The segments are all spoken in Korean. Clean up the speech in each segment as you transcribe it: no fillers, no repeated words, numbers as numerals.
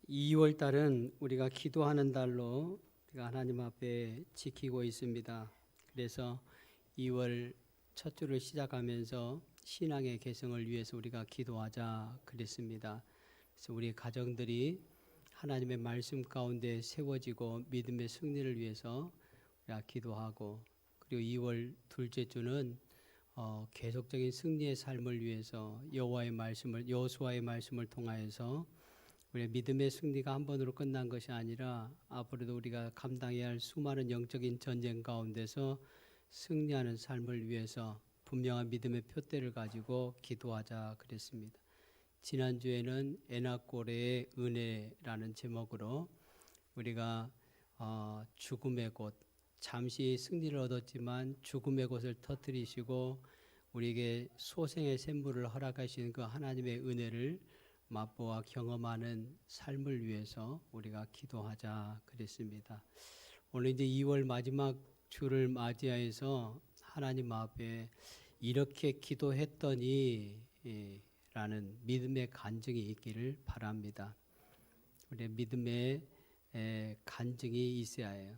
2월 달은 우리가 기도하는 달로 우리가 하나님 앞에 지키고 있습니다. 그래서 2월 첫 주를 시작하면서 신앙의 개성을 위해서 우리가 기도하자 그랬습니다. 그래서 우리 가정들이 하나님의 말씀 가운데 세워지고 믿음의 승리를 위해서 우리가 기도하고, 그리고 2월 둘째 주는 계속적인 승리의 삶을 위해서 여호수아의 말씀을 통하여서 우리의 믿음의 승리가 한 번으로 끝난 것이 아니라 앞으로도 우리가 감당해야 할 수많은 영적인 전쟁 가운데서 승리하는 삶을 위해서 분명한 믿음의 표대를 가지고 기도하자 그랬습니다. 지난주에는 에나꼬레의 은혜라는 제목으로 우리가 죽음의 곳, 잠시 승리를 얻었지만 죽음의 곳을 터뜨리시고 우리에게 소생의 샘물을 허락하시는 그 하나님의 은혜를 맛보아 경험하는 삶을 위해서 우리가 기도하자 그랬습니다. 오늘 이제 2월 마지막 주를 맞이해서 하나님 앞에 이렇게 기도했더니 라는 믿음의 간증이 있기를 바랍니다. 우리의 믿음의 간증이 있어야 해요.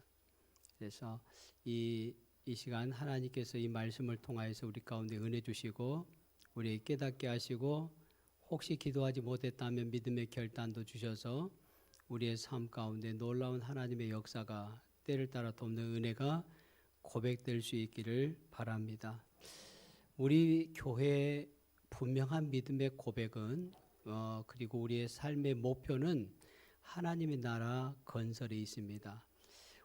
그래서 이 시간 하나님께서 이 말씀을 통하여서 우리 가운데 은혜 주시고 우리 깨닫게 하시고, 혹시 기도하지 못했다면 믿음의 결단도 주셔서 우리의 삶 가운데 놀라운 하나님의 역사가 때를 따라 돕는 은혜가 고백될 수 있기를 바랍니다. 우리 교회의 분명한 믿음의 고백은 그리고 우리의 삶의 목표는 하나님의 나라 건설에 있습니다.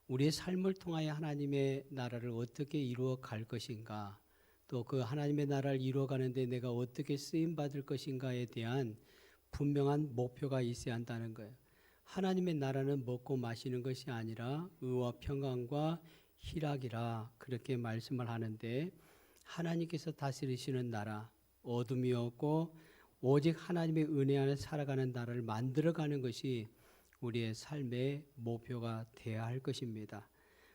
우리의 삶을 통하여 하나님의 나라를 어떻게 이루어 갈 것인가, 또 그 하나님의 나라를 이루어가는데 내가 어떻게 쓰임받을 것인가에 대한 분명한 목표가 있어야 한다는 거예요. 하나님의 나라는 먹고 마시는 것이 아니라 의와 평강과 희락이라 그렇게 말씀을 하는데, 하나님께서 다스리시는 나라, 어둠이 없고 오직 하나님의 은혜 안에 살아가는 나라를 만들어가는 것이 우리의 삶의 목표가 되어야 할 것입니다.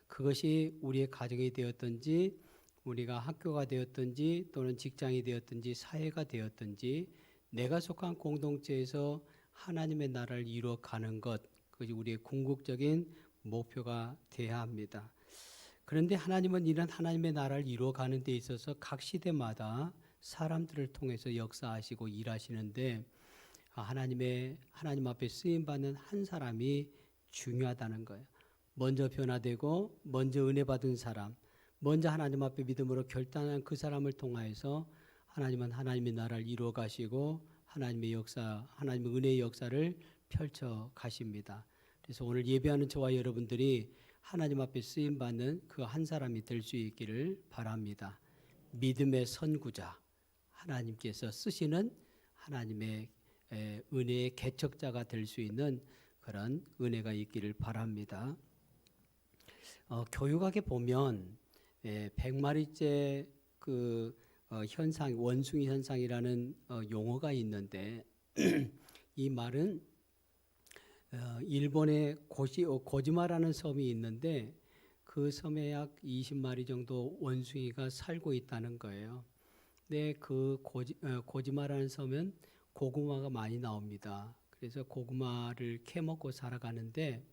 그것이 우리의 가정이 되었든지 우리가 학교가 되었든지 또는 직장이 되었든지 사회가 되었든지 내가 속한 공동체에서 하나님의 나라를 이루어가는 것, 그것이 우리의 궁극적인 목표가 되어야 합니다. 그런데 하나님은 이런 하나님의 나라를 이루어가는 데 있어서 각 시대마다 사람들을 통해서 역사하시고 일하시는데, 하나님 앞에 쓰임받는 한 사람이 중요하다는 거예요. 먼저 변화되고 먼저 은혜 받은 사람, 먼저 하나님 앞에 믿음으로 결단한 그 사람을 통하여서 하나님은 하나님의 나라를 이루어 가시고 하나님의 역사, 하나님의 은혜의 역사를 펼쳐 가십니다. 그래서 오늘 예배하는 저와 여러분들이 하나님 앞에 쓰임 받는 그 한 사람이 될 수 있기를 바랍니다. 믿음의 선구자, 하나님께서 쓰시는 하나님의 은혜의 개척자가 될 수 있는 그런 은혜가 있기를 바랍니다. 교육학에 보면 100마리째 그 현상, 원숭이 현상이라는 용어가 있는데 이 말은 일본의 고지마라는 섬이 있는데 그 섬에 약 20마리 정도 원숭이가 살고 있다는 거예요. 근데 그 고지마라는 섬은 고구마가 많이 나옵니다. 그래서 고구마를 캐먹고 살아가는데,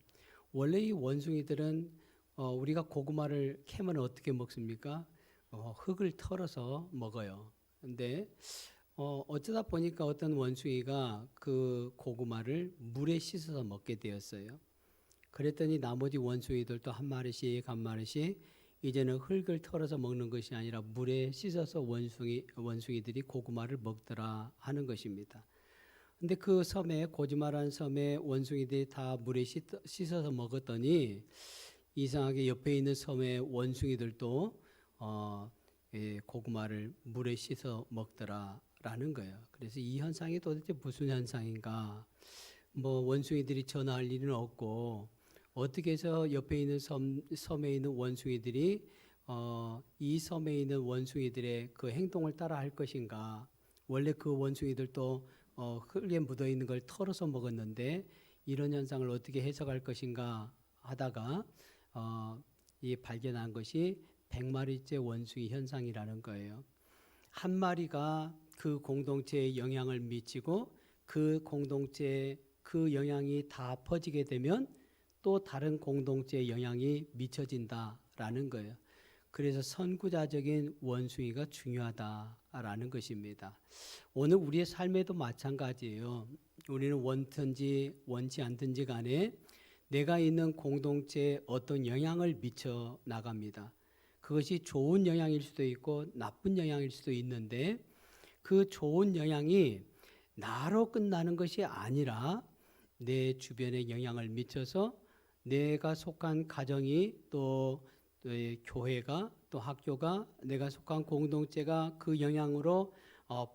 원래 이 원숭이들은 우리가 고구마를 캐면 어떻게 먹습니까? 흙을 털어서 먹어요. 근데 어쩌다 보니까 어떤 원숭이가 그 고구마를 물에 씻어서 먹게 되었어요. 그랬더니 나머지 원숭이들도 한 마리씩 이제는 흙을 털어서 먹는 것이 아니라 물에 씻어서 원숭이들이 고구마를 먹더라 하는 것입니다. 근데 그 섬에, 고지마라는 섬에 원숭이들이 다 물에 씻어서 먹었더니 이상하게 옆에 있는 섬의 원숭이들도 고구마를 물에 씻어 먹더라라는 거예요. 그래서 이 현상이 도대체 무슨 현상인가? 원숭이들이 전화할 일은 없고 어떻게 해서 옆에 있는 섬에 있는 원숭이들이 이 섬에 있는 원숭이들의 그 행동을 따라 할 것인가? 원래 그 원숭이들도 흙에 묻어 있는 걸 털어서 먹었는데 이런 현상을 어떻게 해석할 것인가 하다가 이 발견한 것이 100마리째 원숭이 현상이라는 거예요. 한 마리가 그 공동체에 영향을 미치고 그 공동체의 그 영향이 다 퍼지게 되면 또 다른 공동체에 영향이 미쳐진다라는 거예요. 그래서 선구자적인 원숭이가 중요하다라는 것입니다. 오늘 우리의 삶에도 마찬가지예요. 우리는 원든지 원치 않든지 간에 내가 있는 공동체에 어떤 영향을 미쳐 나갑니다. 그것이 좋은 영향일 수도 있고 나쁜 영향일 수도 있는데 그 좋은 영향이 나로 끝나는 것이 아니라 내 주변에 영향을 미쳐서 내가 속한 가정이 또 교회가 또 학교가 내가 속한 공동체가 그 영향으로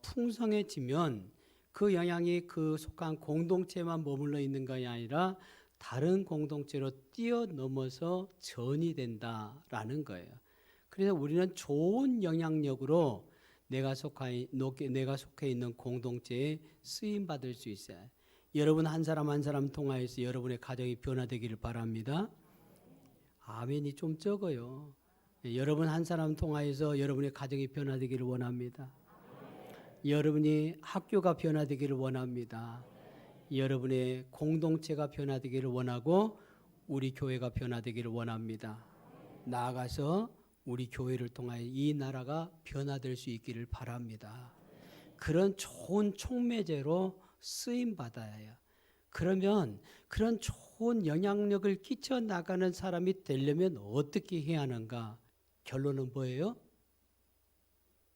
풍성해지면 그 영향이 그 속한 공동체만 머물러 있는 것이 아니라 다른 공동체로 뛰어넘어서 전이 된다라는 거예요. 그래서 우리는 좋은 영향력으로 내가 속해 있는 공동체에 쓰임 받을 수 있어요. 여러분 한 사람 한 사람 통하여서 여러분의 가정이 변화되기를 바랍니다. 아멘이 좀 적어요. 여러분 한 사람 통하여서 여러분의 가정이 변화되기를 원합니다. 여러분이 학교가 변화되기를 원합니다. 여러분의 공동체가 변화되기를 원하고 우리 교회가 변화되기를 원합니다. 나아가서 우리 교회를 통하여 이 나라가 변화될 수 있기를 바랍니다. 그런 좋은 촉매제로 쓰임 받아야 해요. 그러면 그런 좋은 영향력을 끼쳐 나가는 사람이 되려면 어떻게 해야 하는가? 결론은 뭐예요?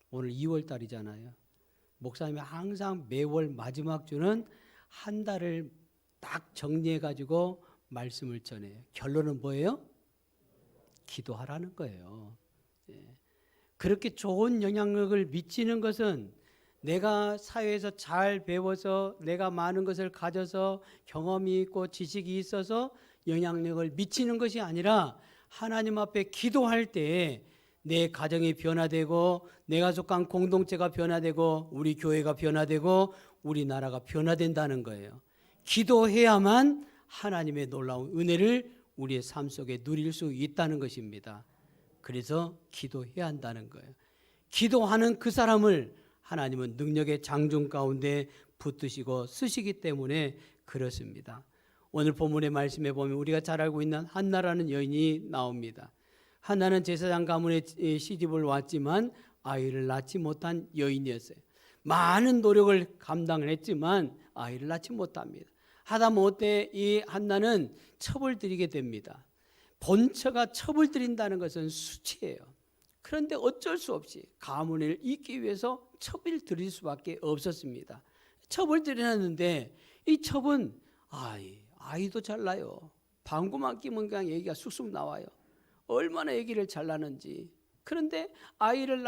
오늘 2월 달이잖아요. 목사님이 항상 매월 마지막 주는 한 달을 딱 정리해 가지고 말씀을 전해요. 결론은 뭐예요? 기도하라는 거예요. 그렇게 좋은 영향력을 미치는 것은 내가 사회에서 잘 배워서 내가 많은 것을 가져서 경험이 있고 지식이 있어서 영향력을 미치는 것이 아니라 하나님 앞에 기도할 때 내 가정이 변화되고 내가 속한 공동체가 변화되고 우리 교회가 변화되고 우리나라가 변화된다는 거예요. 기도해야만 하나님의 놀라운 은혜를 우리의 삶 속에 누릴 수 있다는 것입니다. 그래서 기도해야 한다는 거예요. 기도하는 그 사람을 하나님은 능력의 장중 가운데 붙드시고 쓰시기 때문에 그렇습니다. 오늘 본문의 말씀에 보면 우리가 잘 알고 있는 한나라는 여인이 나옵니다. 한나는 제사장 가문에 시집을 왔지만 아이를 낳지 못한 여인이었어요. 많은 노력을 감당을 했지만 아이를 낳지 못합니다. 하다 못해 이 한나는 첩을 들이게 됩니다. 본처가 첩을 들인다는 것은 수치예요. 그런데 어쩔 수 없이 가문을 잇기 위해서 첩을 들일 수밖에 없었습니다. 첩을 들여놨는데 이 첩은 아이도 잘 낳아요. 방구만 끼면 그냥 얘기가 쑥쑥 나와요. 얼마나 얘기를 잘 낳는지. 그런데 아이를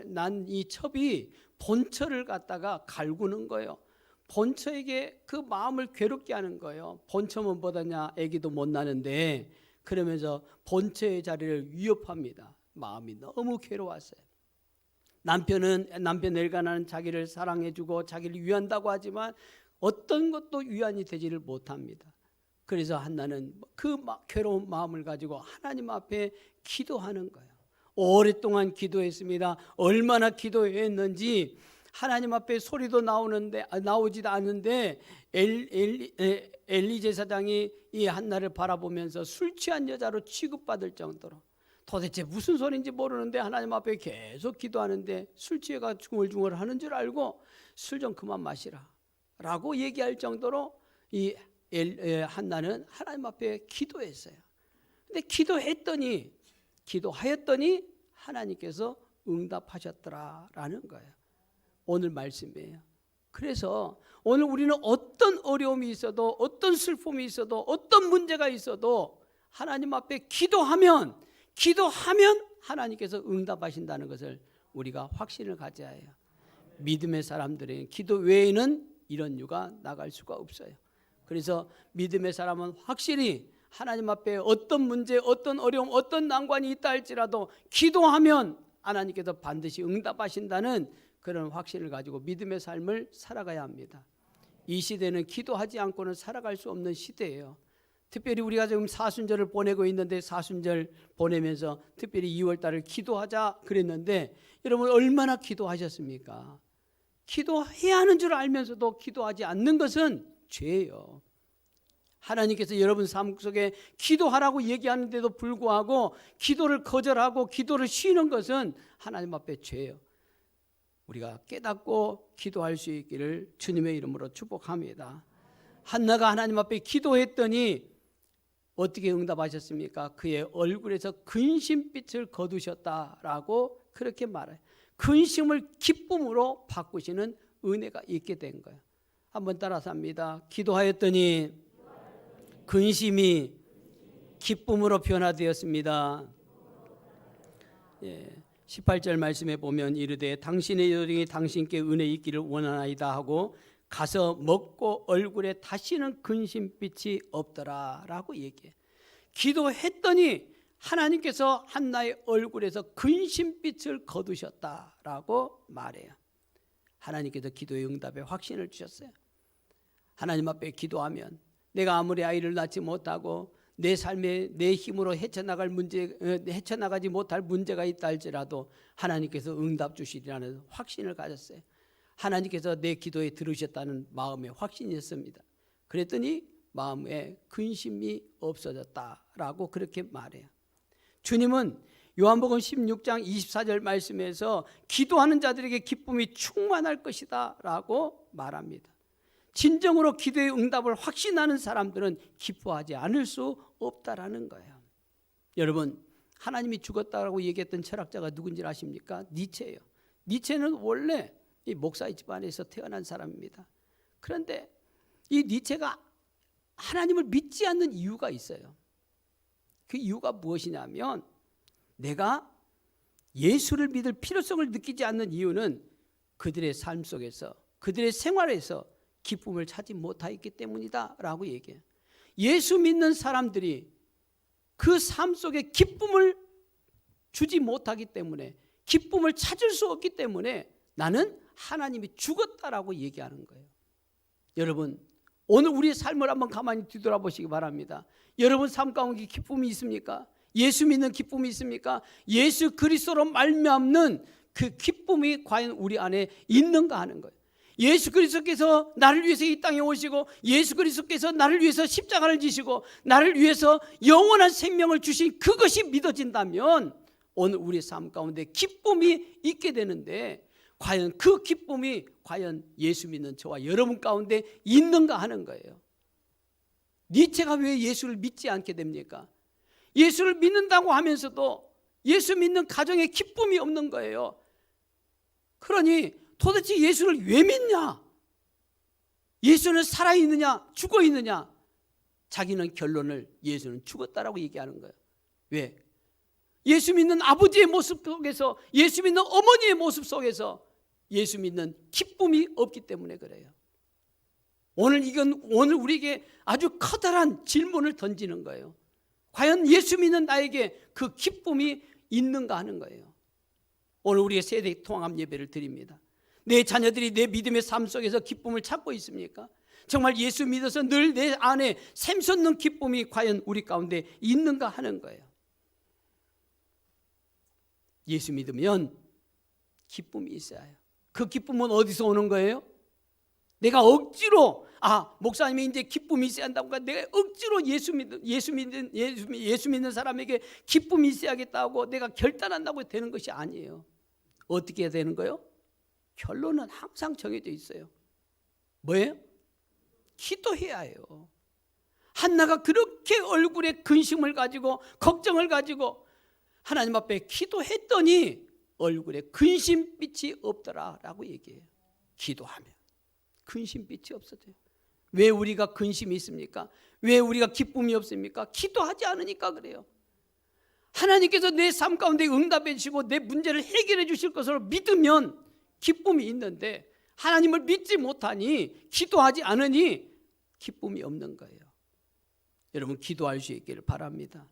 낳은 이 첩이 본처를 갖다가 갈구는 거예요. 본처에게 그 마음을 괴롭게 하는 거예요. 본처만 보다냐 아기도 못 낳는데 그러면서 본처의 자리를 위협합니다. 마음이 너무 괴로웠어요. 남편 엘가나는 자기를 사랑해주고 자기를 위한다고 하지만 어떤 것도 위안이 되지를 못합니다. 그래서 한나는 그 괴로운 마음을 가지고 하나님 앞에 기도하는 거예요. 오랫동안 기도했습니다. 얼마나 기도했는지 하나님 앞에 소리도 나오지도 않는데 엘리 제사장이 이 한나를 바라보면서 술 취한 여자로 취급받을 정도로 도대체 무슨 소리인지 모르는데 하나님 앞에 계속 기도하는데 술 취해가 중얼중얼 하는 줄 알고 술 좀 그만 마시라 라고 얘기할 정도로 이 한나는 하나님 앞에 기도했어요. 근데 기도하였더니 하나님께서 응답하셨더라라는 거예요. 오늘 말씀이에요. 그래서 오늘 우리는 어떤 어려움이 있어도 어떤 슬픔이 있어도 어떤 문제가 있어도 하나님 앞에 기도하면 하나님께서 응답하신다는 것을 우리가 확신을 가져야 해요. 믿음의 사람들에게 기도 외에는 이런 유가 나갈 수가 없어요. 그래서 믿음의 사람은 확실히 하나님 앞에 어떤 문제, 어떤 어려움, 어떤 난관이 있다 할지라도 기도하면 하나님께서 반드시 응답하신다는 그런 확신을 가지고 믿음의 삶을 살아가야 합니다. 이 시대는 기도하지 않고는 살아갈 수 없는 시대예요. 특별히 우리가 지금 사순절을 보내고 있는데 사순절 보내면서 특별히 2월 달을 기도하자 그랬는데 여러분 얼마나 기도하셨습니까? 기도해야 하는 줄 알면서도 기도하지 않는 것은 죄예요. 하나님께서 여러분 삶 속에 기도하라고 얘기하는데도 불구하고 기도를 거절하고 기도를 쉬는 것은 하나님 앞에 죄예요. 우리가 깨닫고 기도할 수 있기를 주님의 이름으로 축복합니다. 한나가 하나님 앞에 기도했더니 어떻게 응답하셨습니까? 그의 얼굴에서 근심빛을 거두셨다라고 그렇게 말해요. 근심을 기쁨으로 바꾸시는 은혜가 있게 된 거예요. 한번 따라서 합니다. 기도하였더니 근심이 기쁨으로 변화되었습니다. 18절 말씀에 보면 이르되 당신의 여종이 당신께 은혜 있기를 원하나이다 하고 가서 먹고 얼굴에 다시는 근심빛이 없더라 라고 얘기해. 기도했더니 하나님께서 한나의 얼굴에서 근심빛을 거두셨다라고 말해요. 하나님께서 기도의 응답에 확신을 주셨어요. 하나님 앞에 기도하면 내가 아무리 아이를 낳지 못하고 내 삶에 내 힘으로 헤쳐나가지 못할 문제가 있다 할지라도 하나님께서 응답 주시리라는 확신을 가졌어요. 하나님께서 내 기도에 들으셨다는 마음의 확신이었습니다. 그랬더니 마음에 근심이 없어졌다라고 그렇게 말해요. 주님은 요한복음 16장 24절 말씀에서 기도하는 자들에게 기쁨이 충만할 것이다 라고 말합니다. 진정으로 기도의 응답을 확신하는 사람들은 기뻐하지 않을 수 없다라는 거예요. 여러분, 하나님이 죽었다라고 얘기했던 철학자가 누군지 아십니까? 니체예요. 니체는 원래 이 목사의 집안에서 태어난 사람입니다. 그런데 이 니체가 하나님을 믿지 않는 이유가 있어요. 그 이유가 무엇이냐면 내가 예수를 믿을 필요성을 느끼지 않는 이유는 그들의 삶 속에서 그들의 생활에서 기쁨을 찾지 못하였기 때문이다 라고 얘기해요. 예수 믿는 사람들이 그 삶 속에 기쁨을 주지 못하기 때문에 기쁨을 찾을 수 없기 때문에 나는 하나님이 죽었다라고 얘기하는 거예요. 여러분, 오늘 우리의 삶을 한번 가만히 뒤돌아보시기 바랍니다. 여러분 삶 가운데 기쁨이 있습니까? 예수 믿는 기쁨이 있습니까? 예수 그리스도로 말미암는 그 기쁨이 과연 우리 안에 있는가 하는 거예요. 예수 그리스도께서 나를 위해서 이 땅에 오시고 예수 그리스도께서 나를 위해서 십자가를 지시고 나를 위해서 영원한 생명을 주신 그것이 믿어진다면 오늘 우리의 삶 가운데 기쁨이 있게 되는데 과연 그 기쁨이 과연 예수 믿는 저와 여러분 가운데 있는가 하는 거예요. 니체가 왜 예수를 믿지 않게 됩니까? 예수를 믿는다고 하면서도 예수 믿는 가정에 기쁨이 없는 거예요. 그러니 도대체 예수를 왜 믿냐? 예수는 살아있느냐 죽어있느냐? 자기는 결론을 예수는 죽었다라고 얘기하는 거예요. 왜? 예수 믿는 아버지의 모습 속에서 예수 믿는 어머니의 모습 속에서 예수 믿는 기쁨이 없기 때문에 그래요. 오늘 우리에게 아주 커다란 질문을 던지는 거예요. 과연 예수 믿는 나에게 그 기쁨이 있는가 하는 거예요. 오늘 우리의 세대 통합 예배를 드립니다. 내 자녀들이 내 믿음의 삶 속에서 기쁨을 찾고 있습니까? 정말 예수 믿어서 늘 내 안에 샘솟는 기쁨이 과연 우리 가운데 있는가 하는 거예요. 예수 믿으면 기쁨이 있어야 해요. 그 기쁨은 어디서 오는 거예요? 내가 억지로 목사님이 이제 기쁨이 있어야 한다고 내가 억지로 예수 믿는 사람에게 기쁨이 있어야겠다고 내가 결단한다고 되는 것이 아니에요. 어떻게 해야 되는 거예요? 결론은 항상 정해져 있어요. 뭐예요? 기도해야 해요. 한나가 그렇게 얼굴에 근심을 가지고 걱정을 가지고 하나님 앞에 기도했더니 얼굴에 근심빛이 없더라라고 얘기해요. 기도하면 근심빛이 없어져요. 왜 우리가 근심이 있습니까? 왜 우리가 기쁨이 없습니까? 기도하지 않으니까 그래요. 하나님께서 내 삶 가운데 응답해 주시고 내 문제를 해결해 주실 것으로 믿으면 기쁨이 있는데 하나님을 믿지 못하니 기도하지 않으니 기쁨이 없는 거예요. 여러분 기도할 수 있기를 바랍니다.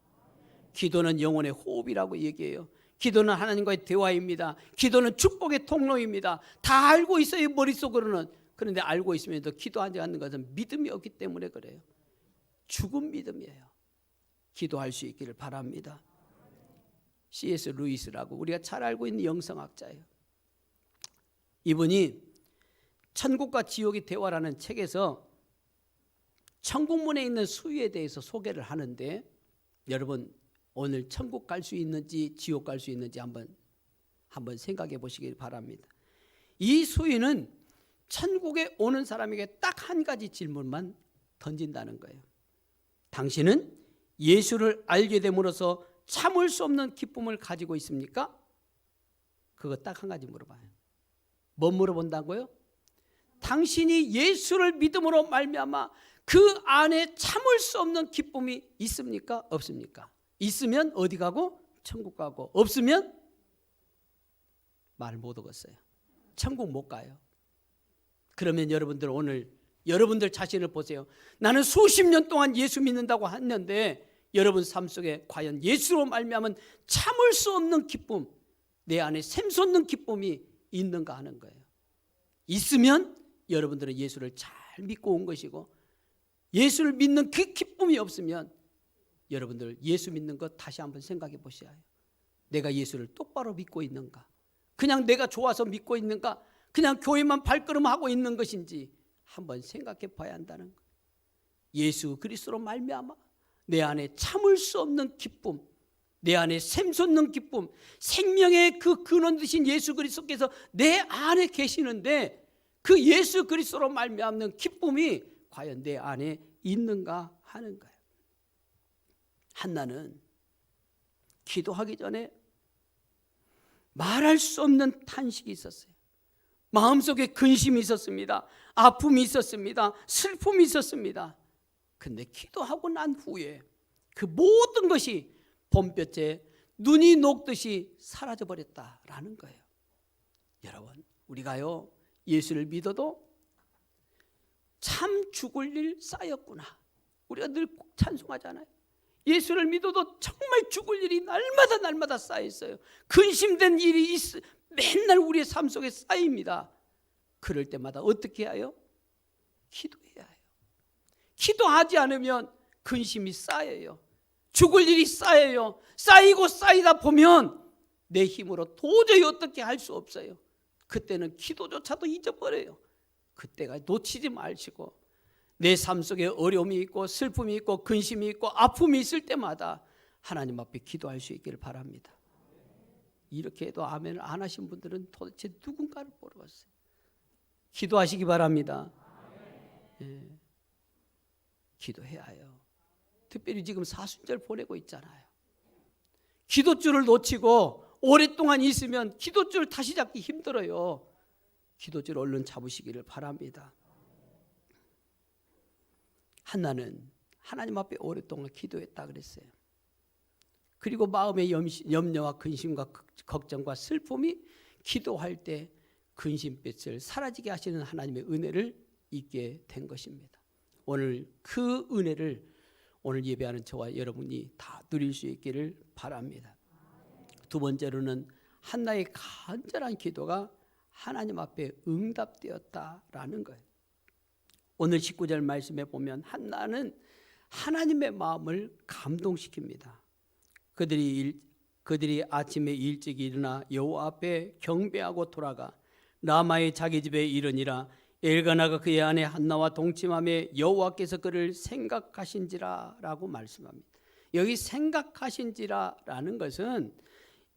기도는 영혼의 호흡이라고 얘기해요. 기도는 하나님과의 대화입니다. 기도는 축복의 통로입니다. 다 알고 있어요 머릿속으로는. 그런데 알고 있으면서 기도하지 않는 것은 믿음이 없기 때문에 그래요. 죽은 믿음이에요. 기도할 수 있기를 바랍니다. C.S. 루이스라고 우리가 잘 알고 있는 영성학자예요. 이분이 천국과 지옥의 대화라는 책에서 천국문에 있는 수위에 대해서 소개를 하는데, 여러분 오늘 천국 갈 수 있는지 지옥 갈 수 있는지 한번 생각해 보시기 바랍니다. 이 수위는 천국에 오는 사람에게 딱 한 가지 질문만 던진다는 거예요. 당신은 예수를 알게 됨으로써 참을 수 없는 기쁨을 가지고 있습니까? 그거 딱 한 가지 물어봐요. 뭐 물어본다고요? 당신이 예수를 믿음으로 말미암아 그 안에 참을 수 없는 기쁨이 있습니까? 없습니까? 있으면 어디 가고? 천국 가고, 없으면 말 못 얻었어요. 천국 못 가요. 그러면 여러분들 오늘 여러분들 자신을 보세요. 나는 수십 년 동안 예수 믿는다고 했는데 여러분 삶 속에 과연 예수로 말미암은 참을 수 없는 기쁨, 내 안에 샘솟는 기쁨이 있는가 하는 거예요. 있으면 여러분들은 예수를 잘 믿고 온 것이고, 예수를 믿는 그 기쁨이 없으면 여러분들 예수 믿는 것 다시 한번 생각해 보셔야 해요. 내가 예수를 똑바로 믿고 있는가? 그냥 내가 좋아서 믿고 있는가? 그냥 교회만 발걸음하고 있는 것인지 한번 생각해 봐야 한다는 거예요. 예수 그리스도로 말미암아 내 안에 참을 수 없는 기쁨, 내 안에 샘솟는 기쁨, 생명의 그 근원 되신 예수 그리스도께서 내 안에 계시는데 그 예수 그리스도로 말미암는 기쁨이 과연 내 안에 있는가 하는 거예요. 한나는 기도하기 전에 말할 수 없는 탄식이 있었어요. 마음속에 근심이 있었습니다. 아픔이 있었습니다. 슬픔이 있었습니다. 근데 기도하고 난 후에 그 모든 것이 봄볕에 눈이 녹듯이 사라져버렸다라는 거예요. 여러분, 우리가요 예수를 믿어도 참 죽을 일 쌓였구나. 우리가 늘 찬송하잖아요. 예수를 믿어도 정말 죽을 일이 날마다 쌓여있어요. 근심된 일이 맨날 우리의 삶 속에 쌓입니다. 그럴 때마다 어떻게 해요? 기도해야 해요. 기도하지 않으면 근심이 쌓여요. 죽을 일이 쌓여요. 쌓이고 쌓이다 보면 내 힘으로 도저히 어떻게 할 수 없어요. 그때는 기도조차도 잊어버려요. 그때가 놓치지 마시고 내 삶 속에 어려움이 있고 슬픔이 있고 근심이 있고 아픔이 있을 때마다 하나님 앞에 기도할 수 있기를 바랍니다. 이렇게 해도 아멘을 안 하신 분들은 도대체 누군가를 모르겠어요. 기도하시기 바랍니다. 예. 기도해야 해요. 특별히 지금 사순절 보내고 있잖아요. 기도줄을 놓치고 오랫동안 있으면 기도줄 다시 잡기 힘들어요. 기도줄 얼른 잡으시기를 바랍니다. 한나는 하나님 앞에 오랫동안 기도했다 그랬어요. 그리고 마음의 염려와 근심과 걱정과 슬픔이 기도할 때 근심빛을 사라지게 하시는 하나님의 은혜를 잊게 된 것입니다. 오늘 그 은혜를 오늘 예배하는 저와 여러분이 다 누릴 수 있기를 바랍니다. 두 번째로는 한나의 간절한 기도가 하나님 앞에 응답되었다라는 거예요. 오늘 19절 말씀에 보면 한나는 하나님의 마음을 감동시킵니다. 그들이 아침에 일찍 일어나 여호와 앞에 경배하고 돌아가 라마의 자기 집에 이르니라. 엘가나가 그의 아내 한나와 동침하며 여호와께서 그를 생각하신지라라고 말씀합니다. 여기 생각하신지라라는 것은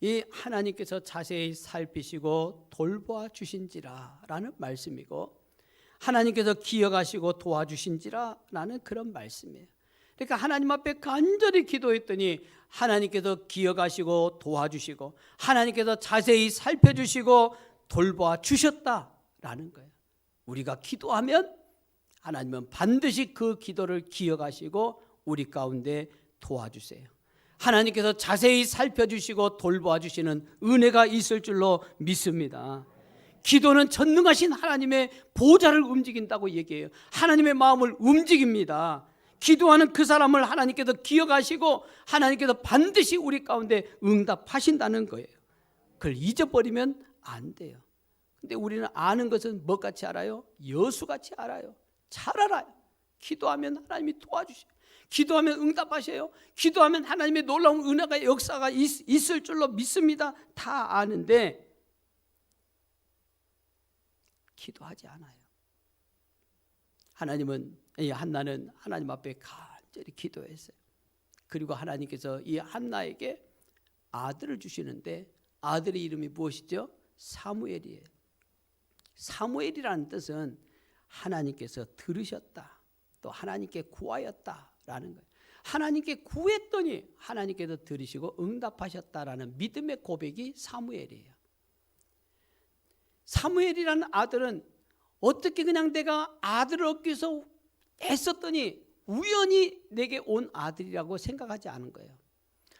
이 하나님께서 자세히 살피시고 돌보아 주신지라라는 말씀이고, 하나님께서 기억하시고 도와주신지라라는 그런 말씀이에요. 그러니까 하나님 앞에 간절히 기도했더니 하나님께서 기억하시고 도와주시고 하나님께서 자세히 살펴주시고 돌보아 주셨다라는 거예요. 우리가 기도하면 하나님은 반드시 그 기도를 기억하시고 우리 가운데 도와주세요. 하나님께서 자세히 살펴주시고 돌보아 주시는 은혜가 있을 줄로 믿습니다. 기도는 전능하신 하나님의 보좌를 움직인다고 얘기해요. 하나님의 마음을 움직입니다. 기도하는 그 사람을 하나님께서 기억하시고 하나님께서 반드시 우리 가운데 응답하신다는 거예요. 그걸 잊어버리면 안 돼요. 근데 우리는 아는 것은 뭐같이 알아요? 여수같이 알아요. 잘 알아요. 기도하면 하나님이 도와주셔요. 기도하면 응답하셔요. 기도하면 하나님의 놀라운 은혜가 역사가 있을 줄로 믿습니다. 다 아는데 기도하지 않아요. 한나는 하나님 앞에 간절히 기도했어요. 그리고 하나님께서 이 한나에게 아들을 주시는데 아들의 이름이 무엇이죠? 사무엘이에요. 사무엘이라는 뜻은 하나님께서 들으셨다, 또 하나님께 구하였다라는 거예요. 하나님께 구했더니 하나님께서 들으시고 응답하셨다라는 믿음의 고백이 사무엘이에요. 사무엘이라는 아들은 어떻게 그냥 내가 아들을 얻기 위해서 애썼더니 우연히 내게 온 아들이라고 생각하지 않은 거예요.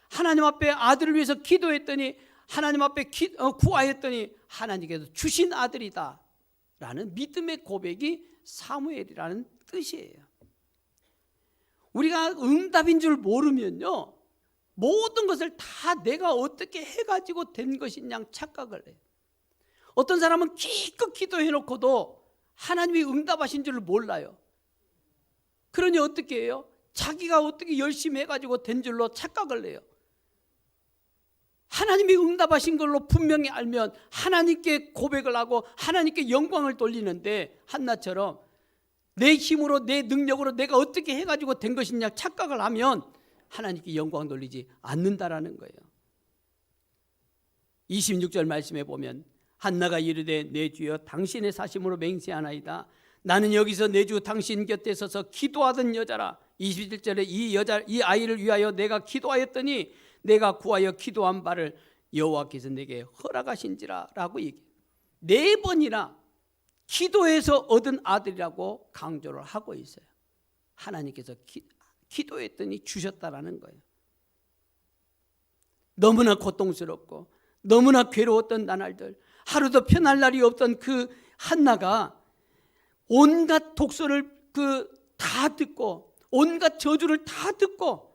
하나님 앞에 아들을 위해서 기도했더니 하나님 앞에 구하였더니 하나님께서 주신 아들이다 라는 믿음의 고백이 사무엘이라는 뜻이에요. 우리가 응답인 줄 모르면요, 모든 것을 다 내가 어떻게 해가지고 된 것이냐 착각을 해요. 어떤 사람은 기껏 기도해놓고도 하나님이 응답하신 줄 몰라요. 그러니 어떻게 해요? 자기가 어떻게 열심히 해가지고 된 줄로 착각을 해요. 하나님이 응답하신 걸로 분명히 알면 하나님께 고백을 하고 하나님께 영광을 돌리는데, 한나처럼 내 힘으로 내 능력으로 내가 어떻게 해가지고 된 것이냐 착각을 하면 하나님께 영광 돌리지 않는다라는 거예요. 26절 말씀에 보면 한나가 이르되 내 주여 당신의 사심으로 맹세하나이다. 나는 여기서 내 주 당신 곁에 서서 기도하던 여자라. 27절에 이 아이를 위하여 내가 기도하였더니 내가 구하여 기도한 바를 여호와께서 내게 허락하신지라 라고 얘기해요. 4번이나 기도해서 얻은 아들이라고 강조를 하고 있어요. 하나님께서 기도했더니 주셨다라는 거예요. 너무나 고통스럽고 너무나 괴로웠던 나날들, 하루도 편할 날이 없던 그 한나가 온갖 독소를 다 듣고 온갖 저주를 다 듣고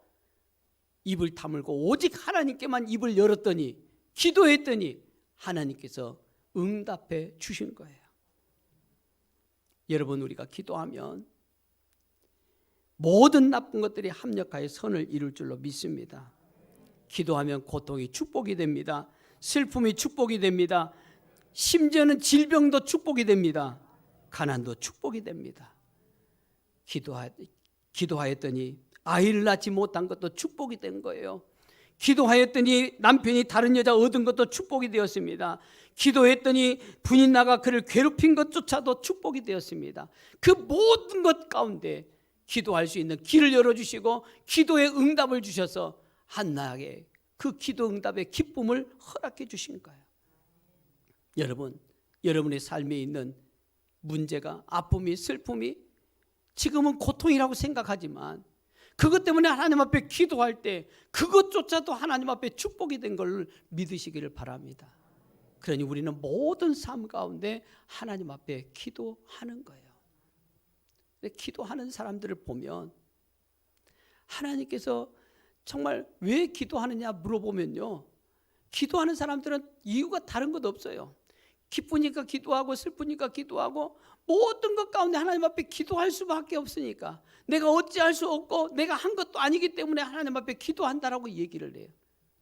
입을 다물고 오직 하나님께만 입을 열었더니, 기도했더니 하나님께서 응답해 주신 거예요. 여러분, 우리가 기도하면 모든 나쁜 것들이 합력하여 선을 이룰 줄로 믿습니다. 기도하면 고통이 축복이 됩니다. 슬픔이 축복이 됩니다. 심지어는 질병도 축복이 됩니다. 가난도 축복이 됩니다. 기도하였더니 아이를 낳지 못한 것도 축복이 된 거예요. 기도하였더니 남편이 다른 여자 얻은 것도 축복이 되었습니다. 기도했더니 분이 나가 그를 괴롭힌 것조차도 축복이 되었습니다. 그 모든 것 가운데 기도할 수 있는 길을 열어주시고 기도의 응답을 주셔서 한나에게 그 기도 응답의 기쁨을 허락해 주신 거예요. 여러분, 여러분의 삶에 있는 문제가, 아픔이, 슬픔이 지금은 고통이라고 생각하지만 그것 때문에 하나님 앞에 기도할 때 그것조차도 하나님 앞에 축복이 된 걸 믿으시기를 바랍니다. 그러니 우리는 모든 삶 가운데 하나님 앞에 기도하는 거예요. 기도하는 사람들을 보면 하나님께서 정말 왜 기도하느냐 물어보면요, 기도하는 사람들은 이유가 다른 것 없어요. 기쁘니까 기도하고 슬프니까 기도하고 모든 것 가운데 하나님 앞에 기도할 수밖에 없으니까, 내가 어찌할 수 없고 내가 한 것도 아니기 때문에 하나님 앞에 기도한다라고 얘기를 해요.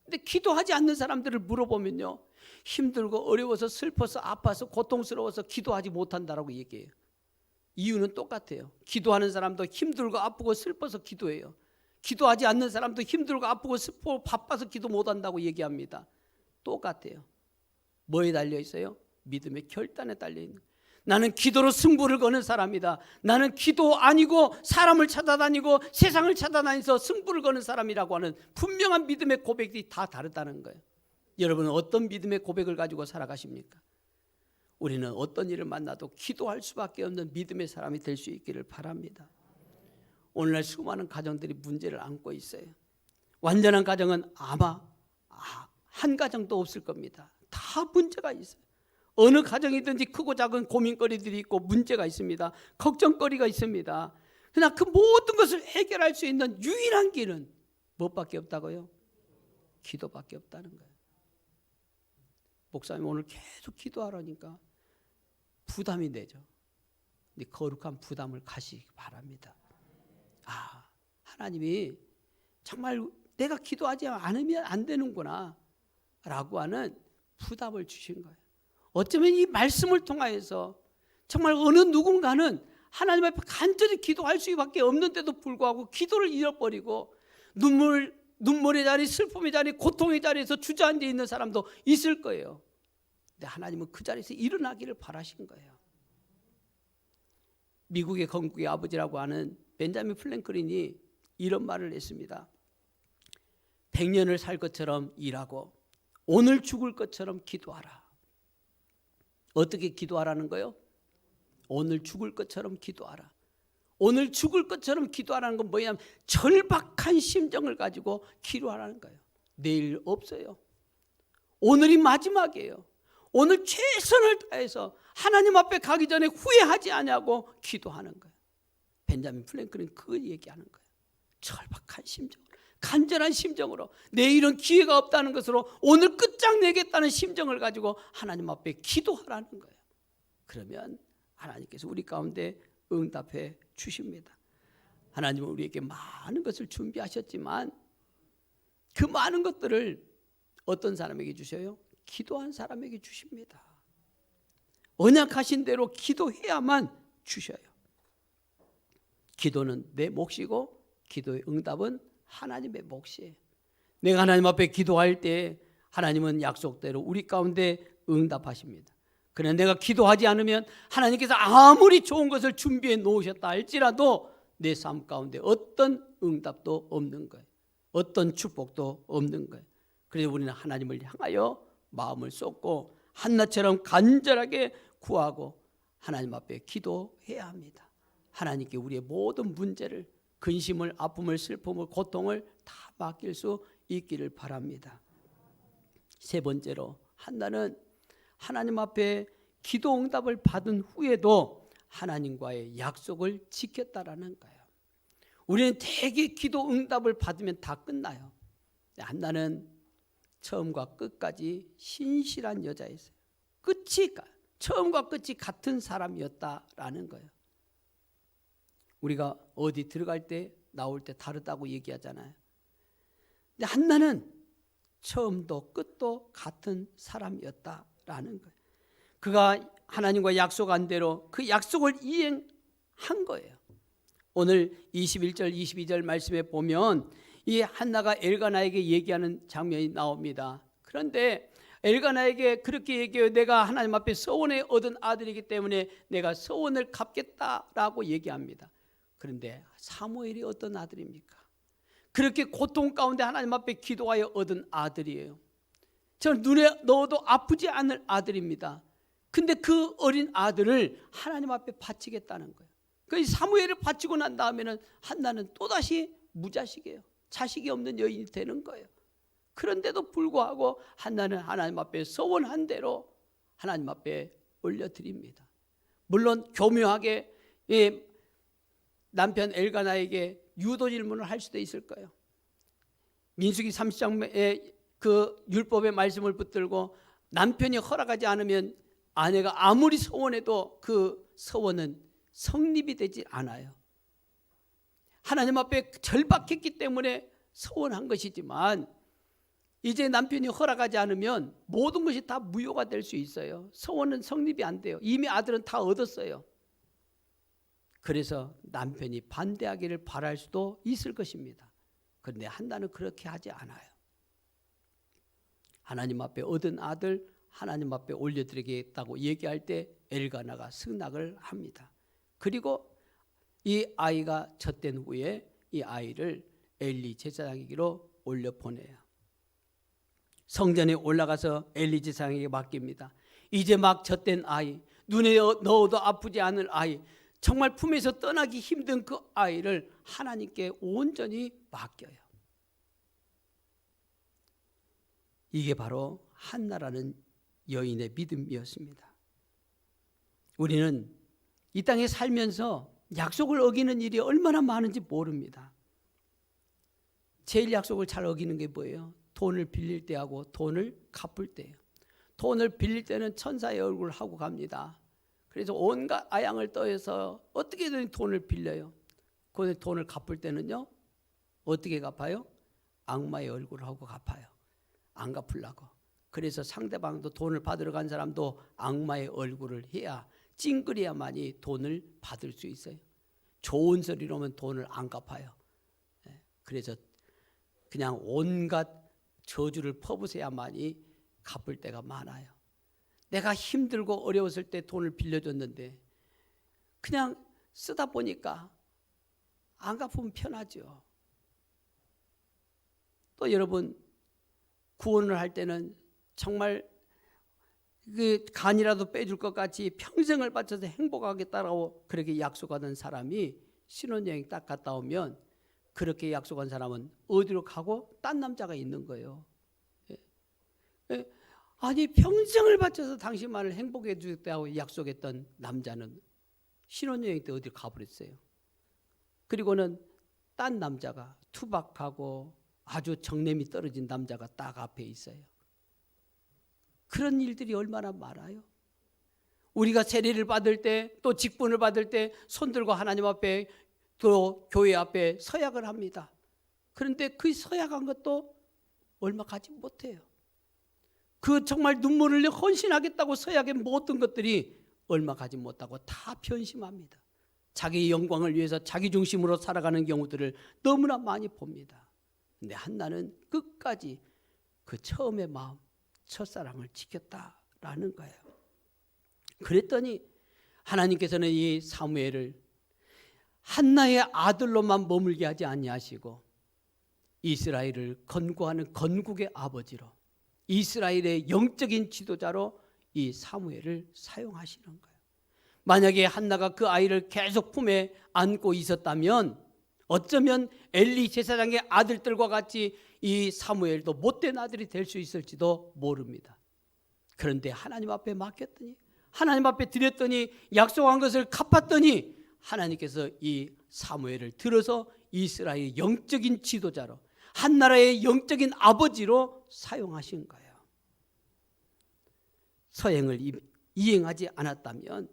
근데 기도하지 않는 사람들을 물어보면요, 힘들고 어려워서 슬퍼서 아파서 고통스러워서 기도하지 못한다라고 얘기해요. 이유는 똑같아요. 기도하는 사람도 힘들고 아프고 슬퍼서 기도해요. 기도하지 않는 사람도 힘들고 아프고 슬퍼 바빠서 기도 못한다고 얘기합니다. 똑같아요. 뭐에 달려 있어요? 믿음의 결단에 달려 있는. 나는 기도로 승부를 거는 사람이다. 나는 기도 아니고 사람을 찾아다니고 세상을 찾아다니면서 승부를 거는 사람이라고 하는 분명한 믿음의 고백이 다 다르다는 거예요. 여러분은 어떤 믿음의 고백을 가지고 살아가십니까? 우리는 어떤 일을 만나도 기도할 수밖에 없는 믿음의 사람이 될 수 있기를 바랍니다. 오늘날 수많은 가정들이 문제를 안고 있어요. 완전한 가정은 아마 한 가정도 없을 겁니다. 다 문제가 있어요. 어느 가정이든지 크고 작은 고민거리들이 있고 문제가 있습니다. 걱정거리가 있습니다. 그러나 그 모든 것을 해결할 수 있는 유일한 길은 무엇밖에 없다고요? 기도밖에 없다는 거예요. 목사님 오늘 계속 기도하라니까 부담이 되죠. 근데 거룩한 부담을 가시기 바랍니다. 하나님이 정말 내가 기도하지 않으면 안 되는구나 라고 하는 부담을 주신 거예요. 어쩌면 이 말씀을 통하여서 정말 어느 누군가는 하나님 앞에 간절히 기도할 수밖에 없는데도 불구하고 기도를 잃어버리고 눈물의 자리, 슬픔의 자리, 고통의 자리에서 주저앉아 있는 사람도 있을 거예요. 근데 하나님은 그 자리에서 일어나기를 바라신 거예요. 미국의 건국의 아버지라고 하는 벤자민 프랭클린이 이런 말을 했습니다. 100년을 살 것처럼 일하고 오늘 죽을 것처럼 기도하라. 어떻게 기도하라는 거예요? 오늘 죽을 것처럼 기도하라. 오늘 죽을 것처럼 기도하라는 건 뭐냐면 절박한 심정을 가지고 기도하라는 거예요. 내일 없어요. 오늘이 마지막이에요. 오늘 최선을 다해서 하나님 앞에 가기 전에 후회하지 않냐고 기도하는 거예요. 벤자민 프랭클린 그 얘기하는 거예요. 절박한 심정, 간절한 심정으로 내일은 기회가 없다는 것으로 오늘 끝장내겠다는 심정을 가지고 하나님 앞에 기도하라는 거예요. 그러면 하나님께서 우리 가운데 응답해 주십니다. 하나님은 우리에게 많은 것을 준비하셨지만 그 많은 것들을 어떤 사람에게 주셔요? 기도한 사람에게 주십니다. 언약하신 대로 기도해야만 주셔요. 기도는 내 몫이고 기도의 응답은 하나님의 몫이에요. 내가 하나님 앞에 기도할 때 하나님은 약속대로 우리 가운데 응답하십니다. 그러나 내가 기도하지 않으면 하나님께서 아무리 좋은 것을 준비해 놓으셨다 할지라도 내 삶 가운데 어떤 응답도 없는 거예요. 어떤 축복도 없는 거예요. 그래서 우리는 하나님을 향하여 마음을 쏟고 한나처럼 간절하게 구하고 하나님 앞에 기도해야 합니다. 하나님께 우리의 모든 문제를, 근심을, 아픔을, 슬픔을, 고통을 다 맡길 수 있기를 바랍니다. 세 번째로 한나는 하나님 앞에 기도 응답을 받은 후에도 하나님과의 약속을 지켰다라는 거예요. 우리는 대개 기도 응답을 받으면 다 끝나요. 한나는 처음과 끝까지 신실한 여자였어요. 처음과 끝이 같은 사람이었다라는 거예요. 우리가 어디 들어갈 때 나올 때 다르다고 얘기하잖아요. 근데 한나는 처음도 끝도 같은 사람이었다라는 거예요. 그가 하나님과 약속한 대로 그 약속을 이행한 거예요. 오늘 21절 22절 말씀에 보면 이 한나가 엘가나에게 얘기하는 장면이 나옵니다. 그런데 엘가나에게 그렇게 얘기해요. 내가 하나님 앞에 서원에 얻은 아들이기 때문에 내가 서원을 갚겠다라고 얘기합니다. 그런데 사무엘이 어떤 아들입니까? 그렇게 고통 가운데 하나님 앞에 기도하여 얻은 아들이에요. 저는 눈에 넣어도 아프지 않을 아들입니다. 근데 그 어린 아들을 하나님 앞에 바치겠다는 거예요. 그 사무엘을 바치고 난 다음에는 한나는 또다시 무자식이에요. 자식이 없는 여인이 되는 거예요. 그런데도 불구하고 한나는 하나님 앞에 서원한 대로 하나님 앞에 올려드립니다. 물론 교묘하게 남편 엘가나에게 유도 질문을 할 수도 있을 거예요. 민수기 30장의 그 율법의 말씀을 붙들고 남편이 허락하지 않으면 아내가 아무리 서원해도 그 서원은 성립이 되지 않아요. 하나님 앞에 절박했기 때문에 서원한 것이지만 이제 남편이 허락하지 않으면 모든 것이 다 무효가 될 수 있어요. 서원은 성립이 안 돼요. 이미 아들은 다 얻었어요. 그래서 남편이 반대하기를 바랄 수도 있을 것입니다. 그런데 한나는 그렇게 하지 않아요. 하나님 앞에 얻은 아들 하나님 앞에 올려드리겠다고 얘기할 때 엘가나가 승낙을 합니다. 그리고 이 아이가 젖된 후에 이 아이를 엘리 제사장에게로 올려보내요. 성전에 올라가서 엘리 제사장에게 맡깁니다. 이제 막 젖된 아이, 눈에 넣어도 아프지 않을 아이, 정말 품에서 떠나기 힘든 그 아이를 하나님께 온전히 맡겨요. 이게 바로 한나라는 여인의 믿음이었습니다. 우리는 이 땅에 살면서 약속을 어기는 일이 얼마나 많은지 모릅니다. 제일 약속을 잘 어기는 게 뭐예요? 돈을 빌릴 때하고 돈을 갚을 때예요. 돈을 빌릴 때는 천사의 얼굴을 하고 갑니다. 그래서 온갖 아양을 떠해서 어떻게든 돈을 빌려요. 그런데 돈을 갚을 때는요, 어떻게 갚아요? 악마의 얼굴을 하고 갚아요. 안 갚으려고. 그래서 상대방도 돈을 받으러 간 사람도 악마의 얼굴을 해야 찡그려야만이 돈을 받을 수 있어요. 좋은 소리로 하면 돈을 안 갚아요. 그래서 그냥 온갖 저주를 퍼부어야만이 갚을 때가 많아요. 내가 힘들고 어려웠을 때 돈을 빌려줬는데 그냥 쓰다 보니까 안 갚으면 편하죠. 또 여러분, 구원을 할 때는 정말 그 간이라도 빼줄 것 같이 평생을 바쳐서 행복하겠다라고 그렇게 약속하던 사람이 신혼여행 딱 갔다 오면 그렇게 약속한 사람은 어디로 가고 딴 남자가 있는 거예요. 아니, 평생을 바쳐서 당신만을 행복해 주겠다고 약속했던 남자는 신혼여행 때 어디로 가버렸어요. 그리고는 딴 남자가, 투박하고 아주 정냄이 떨어진 남자가 딱 앞에 있어요. 그런 일들이 얼마나 많아요. 우리가 세례를 받을 때, 또 직분을 받을 때 손들고 하나님 앞에, 또 교회 앞에 서약을 합니다. 그런데 그 서약한 것도 얼마 가지 못해요. 그 정말 눈물을 흘려 헌신하겠다고 서약한 모든 것들이 얼마 가지 못하고 다 변심합니다. 자기의 영광을 위해서 자기 중심으로 살아가는 경우들을 너무나 많이 봅니다. 근데 한나는 끝까지 그 처음의 마음, 첫사랑을 지켰다라는 거예요. 그랬더니 하나님께서는 이 사무엘을 한나의 아들로만 머물게 하지 아니하시고 이스라엘을 건국하는 건국의 아버지로, 이스라엘의 영적인 지도자로 이 사무엘을 사용하시는 거예요. 만약에 한나가 그 아이를 계속 품에 안고 있었다면 어쩌면 엘리 제사장의 아들들과 같이 이 사무엘도 못된 아들이 될 수 있을지도 모릅니다. 그런데 하나님 앞에 맡겼더니, 하나님 앞에 드렸더니, 약속한 것을 갚았더니 하나님께서 이 사무엘을 들어서 이스라엘의 영적인 지도자로, 한 나라의 영적인 아버지로 사용하신 거예요. 서행을 이행하지 않았다면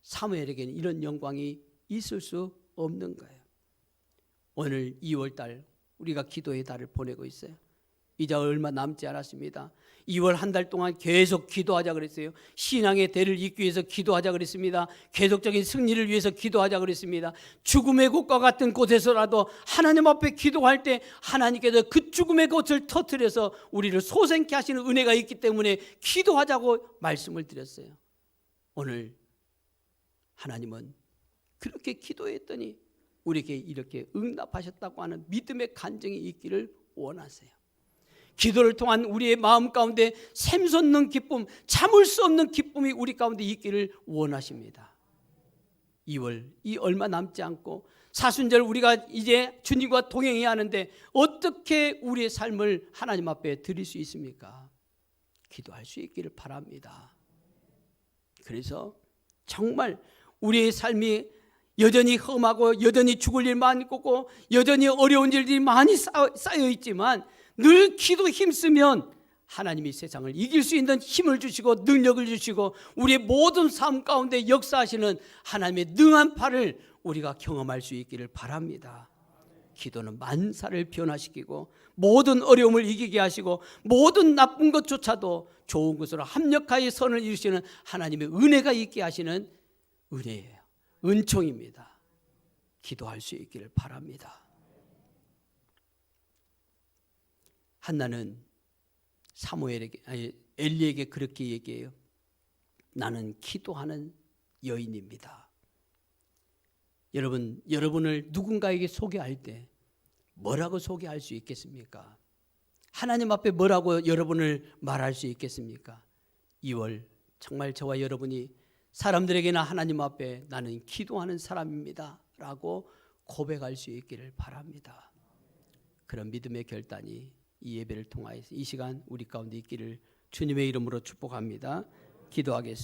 사무엘에게는 이런 영광이 있을 수 없는 거예요. 오늘 2월달 우리가 기도의 달을 보내고 있어요. 이제 얼마 남지 않았습니다. 2월 한 달 동안 계속 기도하자 그랬어요. 신앙의 대를 잇기 위해서 기도하자 그랬습니다. 계속적인 승리를 위해서 기도하자 그랬습니다. 죽음의 곳과 같은 곳에서라도 하나님 앞에 기도할 때 하나님께서 그 죽음의 곳을 터뜨려서 우리를 소생케 하시는 은혜가 있기 때문에 기도하자고 말씀을 드렸어요. 오늘 하나님은 그렇게 기도했더니 우리에게 이렇게 응답하셨다고 하는 믿음의 간증이 있기를 원하세요. 기도를 통한 우리의 마음 가운데 샘솟는 기쁨, 참을 수 없는 기쁨이 우리 가운데 있기를 원하십니다. 2월 이 얼마 남지 않고 사순절 우리가 이제 주님과 동행해야 하는데 어떻게 우리의 삶을 하나님 앞에 드릴 수 있습니까? 기도할 수 있기를 바랍니다. 그래서 정말 우리의 삶이 여전히 험하고 여전히 죽을 일 많고 여전히 어려운 일들이 많이 쌓여 있지만 늘 기도 힘쓰면 하나님이 세상을 이길 수 있는 힘을 주시고 능력을 주시고 우리의 모든 삶 가운데 역사하시는 하나님의 능한 팔을 우리가 경험할 수 있기를 바랍니다. 기도는 만사를 변화시키고 모든 어려움을 이기게 하시고 모든 나쁜 것조차도 좋은 것으로 합력하여 선을 이루시는 하나님의 은혜가 있게 하시는 은혜예요. 은총입니다. 기도할 수 있기를 바랍니다. 한나는 엘리에게 그렇게 얘기해요. 나는 기도하는 여인입니다. 여러분을 누군가에게 소개할 때 뭐라고 소개할 수 있겠습니까? 하나님 앞에 뭐라고 여러분을 말할 수 있겠습니까? 2월 정말 저와 여러분이 사람들에게나 하나님 앞에 나는 기도하는 사람입니다 라고 고백할 수 있기를 바랍니다. 그런 믿음의 결단이 이 예배를 통하여서 이 시간 우리 가운데 있기를 주님의 이름으로 축복합니다. 기도하겠습니다.